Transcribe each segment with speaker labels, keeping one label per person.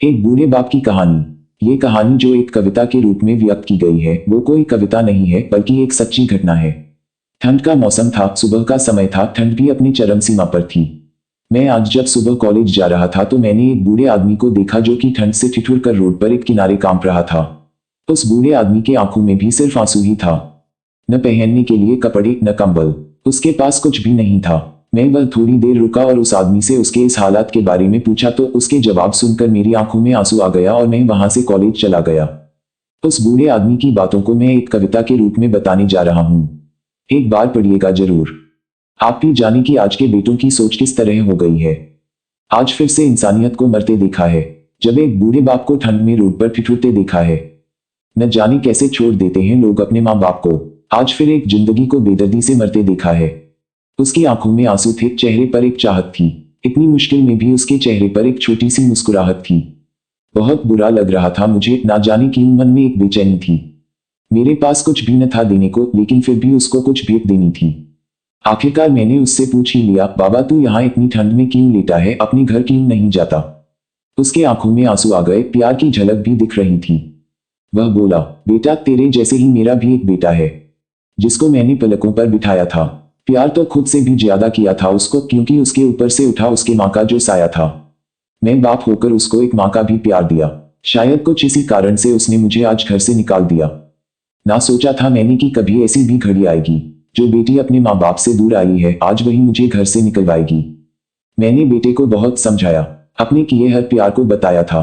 Speaker 1: एक बूढ़े बाप की कहानी। ये कहानी जो एक कविता के रूप में व्यक्त की गई है वो कोई कविता नहीं है बल्कि एक सच्ची घटना है। ठंड का मौसम था, सुबह का समय था, ठंड भी अपनी चरम सीमा पर थी। मैं आज जब सुबह कॉलेज जा रहा था तो मैंने एक बूढ़े आदमी को देखा जो कि ठंड से ठिठुर कर रोड पर एक किनारे कांप रहा था। उस बूढ़े आदमी के आंखों में भी सिर्फ आंसू ही था। न पहनने के लिए कपड़े न कंबल, उसके पास कुछ भी नहीं था। मैं वह थोड़ी देर रुका और उस आदमी से उसके इस हालात के बारे में पूछा तो उसके जवाब सुनकर मेरी आंखों में आंसू आ गया और मैं वहां से कॉलेज चला गया। उस बूढ़े आदमी की बातों को मैं एक कविता के रूप में बताने जा रहा हूँ। एक बार पढ़िएगा जरूर। आप भी जाने कि आज के बेटों की सोच किस तरह हो गई है। आज फिर से इंसानियत को मरते देखा है। जब एक बूढ़े बाप को ठंड में रोड पर ठिठुरते देखा है। न जाने कैसे छोड़ देते हैं लोग अपने माँ बाप को। आज फिर एक जिंदगी को बेदर्दी से मरते देखा है। उसकी आंखों में आंसू थे, चेहरे पर एक चाहत थी। इतनी मुश्किल में भी उसके चेहरे पर एक छोटी सी मुस्कुराहट थी। बहुत बुरा लग रहा था मुझे, ना जाने क्यों मन में एक बेचैनी थी। मेरे पास कुछ भी न था देने को, लेकिन फिर भी उसको कुछ भेंट देनी थी। आखिरकार मैंने उससे पूछ ही लिया, बाबा तू यहाँ इतनी ठंड में क्यों लेटा है, अपने घर क्यों नहीं जाता। उसके आंखों में आंसू आ गए, प्यार की झलक भी दिख रही थी। वह बोला, बेटा तेरे जैसे ही मेरा भी एक बेटा है, जिसको मैंने पलकों पर बिठाया था। प्यार तो खुद से भी ज्यादा किया था उसको, क्योंकि उसके ऊपर से उठा उसके माँ का जो साया था। मैं बाप होकर उसको एक माँ का भी प्यार दिया। शायद कुछ इसी कारण से उसने मुझे आज घर से निकाल दिया। ना सोचा था मैंने कि कभी ऐसी भी घड़ी आएगी, जो बेटी अपने माँ बाप से दूर आई है आज वही मुझे घर से निकलवाएगी। मैंने बेटे को बहुत समझाया, अपने किए हर प्यार को बताया था,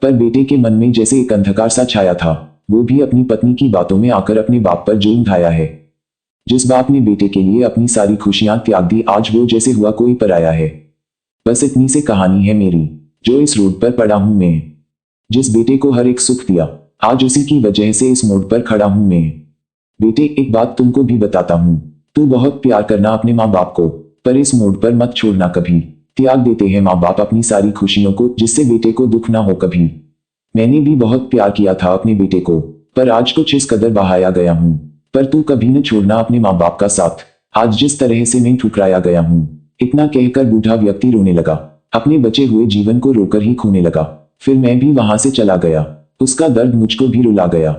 Speaker 1: पर बेटे के मन में जैसे एक अंधकार सा छाया था। वो भी अपनी पत्नी की बातों में आकर अपने बाप पर जुल्म ढाया है। जिस बाप ने बेटे के लिए अपनी सारी खुशियां त्याग दी, आज वो जैसे हुआ कोई पराया है। बस इतनी सी कहानी है मेरी, जो इस रोड पर पड़ा हूं मैं। जिस बेटे को हर एक सुख दिया, आज उसी की वजह से इस मोड़ पर खड़ा हूं मैं। बेटे एक बात तुमको भी बताता हूं, तू बहुत प्यार करना अपने माँ बाप को, पर इस मोड़ पर मत छोड़ना कभी। त्याग देते हैं माँ बाप अपनी सारी खुशियों को, जिससे बेटे को दुख ना हो कभी। मैंने भी बहुत प्यार किया था अपने बेटे को, पर आज कुछ इस कदर बहाया गया हूं। पर तू कभी न छोड़ना अपने माँ बाप का साथ, आज जिस तरह से मैं ठुकराया गया हूँ। इतना कहकर बूढ़ा व्यक्ति रोने लगा, अपने बचे हुए जीवन को रोकर ही खोने लगा। फिर मैं भी वहां से चला गया। उसका दर्द मुझको भी रुला गया।